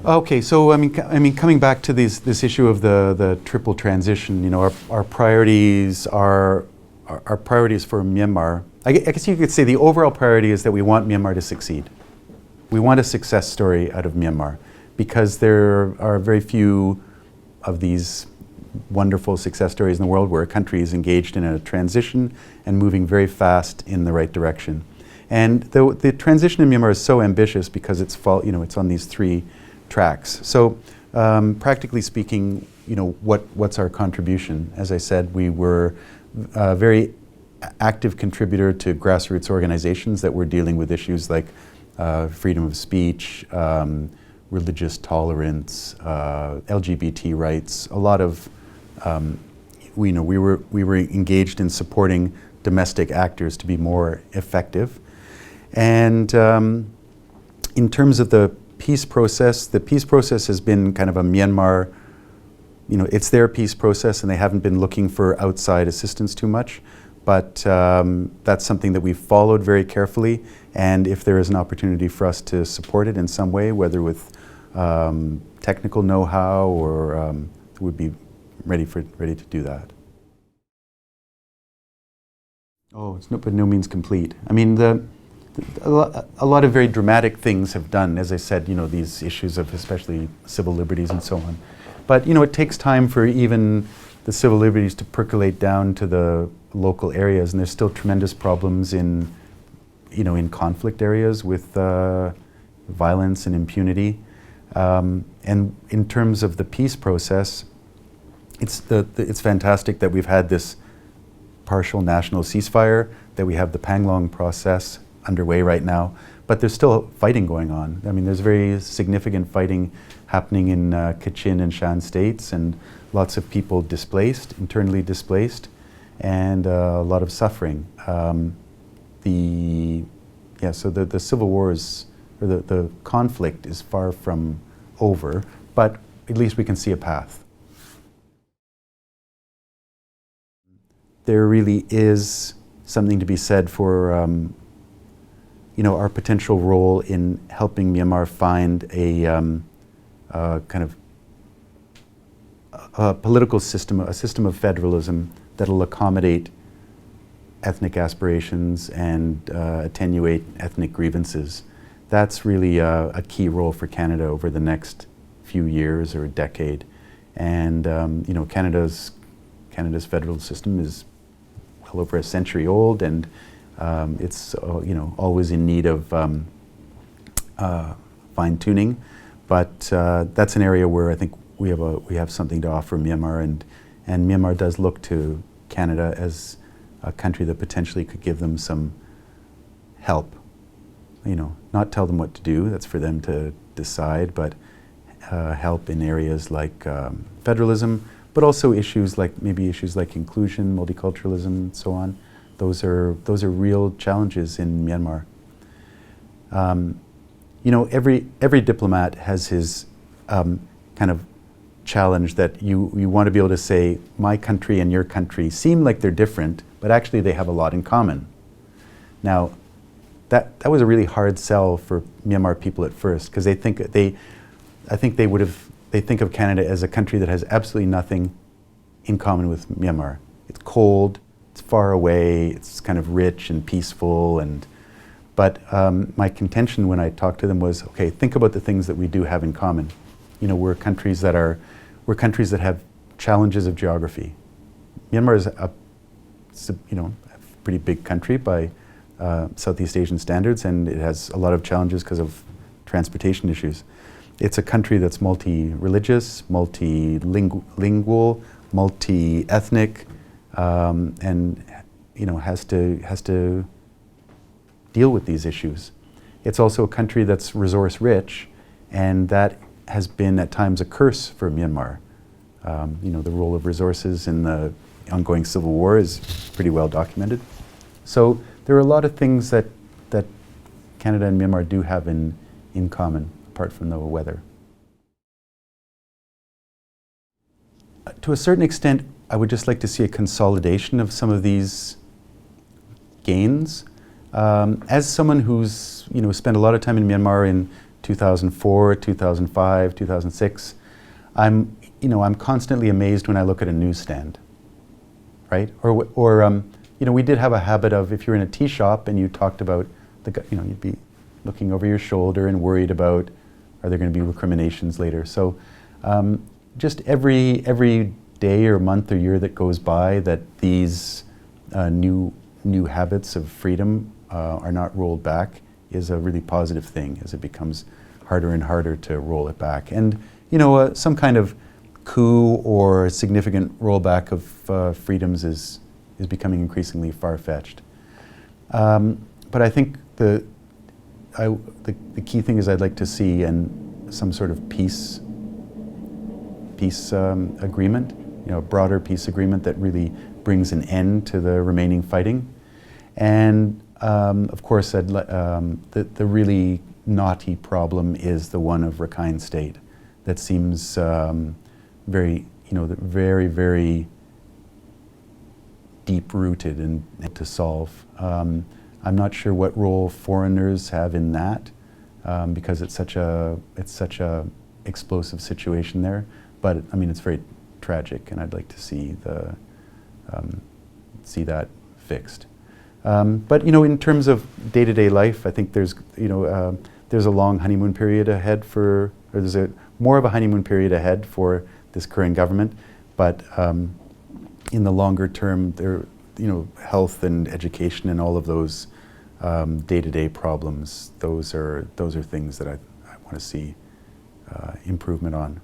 Okay, so coming back to this issue of the triple transition, our priorities are our priorities for Myanmar. I guess you could say the overall priority is that we want Myanmar to succeed. We want a success story out of Myanmar because there are very few of these wonderful success stories in the world where a country is engaged in a transition and moving very fast in the right direction. And the transition in Myanmar is so ambitious because it's on these three tracks. So practically speaking, what's our contribution? As I said, we were a very active contributor to grassroots organizations that were dealing with issues like freedom of speech, religious tolerance, LGBT rights. A lot of we were engaged in supporting domestic actors to be more effective. And in terms of the peace process has been kind of a Myanmar, it's their peace process and they haven't been looking for outside assistance too much. But that's something that we've followed very carefully. And if there is an opportunity for us to support it in some way, whether with technical know-how or we'd be ready to do that. Oh, it's by no means complete. I mean, a lot of very dramatic things have done, as I said, these issues of especially civil liberties and so on. But, it takes time for even the civil liberties to percolate down to the local areas, and there's still tremendous problems in conflict areas with violence and impunity. And in terms of the peace process, it's fantastic that we've had this partial national ceasefire, that we have the Panglong process underway right now, but there's still fighting going on. I mean, there's very significant fighting happening in Kachin and Shan states, and lots of people internally displaced, and a lot of suffering. So the civil war is, or the conflict is far from over, but at least we can see a path. There really is something to be said for our potential role in helping Myanmar find a kind of a political system, a system of federalism that'll accommodate ethnic aspirations and attenuate ethnic grievances. That's really a key role for Canada over the next few years or a decade. And Canada's federal system is well over a century old, and it's always in need of fine-tuning. But that's an area where I think we have something to offer Myanmar, and Myanmar does look to Canada as a country that potentially could give them some help. Not tell them what to do, that's for them to decide, but help in areas like federalism, but also issues like inclusion, multiculturalism, and so on. Those are real challenges in Myanmar. Every diplomat has his kind of challenge that you want to be able to say, my country and your country seem like they're different, but actually they have a lot in common. Now, that was a really hard sell for Myanmar people at first, because they think of Canada as a country that has absolutely nothing in common with Myanmar. It's cold, it's far away, it's kind of rich and peaceful, but my contention when I talked to them was, okay, think about the things that we do have in common. We're countries that have challenges of geography. Myanmar is a pretty big country by Southeast Asian standards, and it has a lot of challenges because of transportation issues. It's a country that's multi-religious, multilingual, multi-ethnic, and has to deal with these issues. It's also a country that's resource-rich, and that has been at times a curse for Myanmar. The role of resources in the ongoing civil war is pretty well documented. So there are a lot of things that Canada and Myanmar do have in common, apart from the weather. To a certain extent, I would just like to see a consolidation of some of these gains. As someone who's spent a lot of time in Myanmar in 2004, 2005, 2006, I'm constantly amazed when I look at a newsstand, right? Or we did have a habit of, if you're in a tea shop and you talked about you'd be looking over your shoulder and worried about, are there going to be recriminations later? So just every day or month or year that goes by that these new habits of freedom are not rolled back is a really positive thing, as it becomes harder and harder to roll it back. And some kind of coup or significant rollback of freedoms is becoming increasingly far-fetched. But I think the key thing is I'd like to see some sort of peace agreement, a broader peace agreement that really brings an end to the remaining fighting. And of course, the really knotty problem is the one of Rakhine State. That seems very, very, very deep-rooted and to solve. I'm not sure what role foreigners have in that, because it's such a explosive situation there. But I mean, it's very tragic, and I'd like to see that fixed. But in terms of day-to-day life, I think there's a long honeymoon period ahead there's more of a honeymoon period ahead for this current government. But in the longer term, health and education and all of those day-to-day problems, those are things that I want to see improvement on.